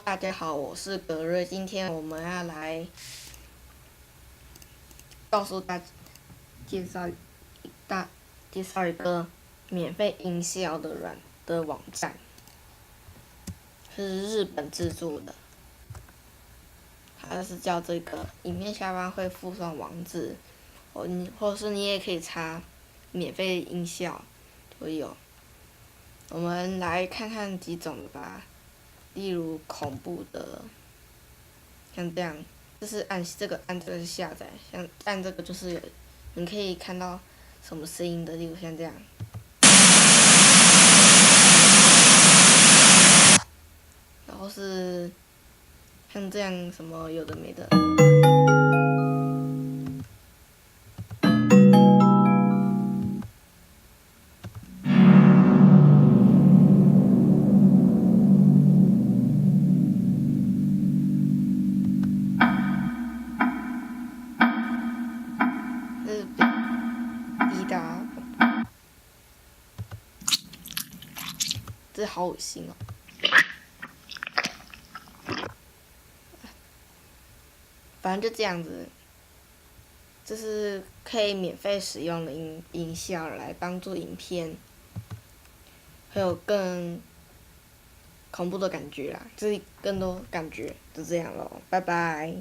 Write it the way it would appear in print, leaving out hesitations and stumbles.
大家好，我是格瑞。今天我们要来告诉大家介绍一个免费音效的网站，是日本制作的。它是叫这个，影片下方会附上网址，或是你也可以查免费音效都有。我们来看看几种吧，例如恐怖的，像这样，就是按这个是下载，像按这个就是有，你可以看到什么声音的，例如像这样，然后是像这样什么有的没的。是滴答，这好恶心哦。反正就这样子，这是可以免费使用的音效来帮助影片，会有更恐怖的感觉啦，就是更多感觉，就这样咯，拜拜。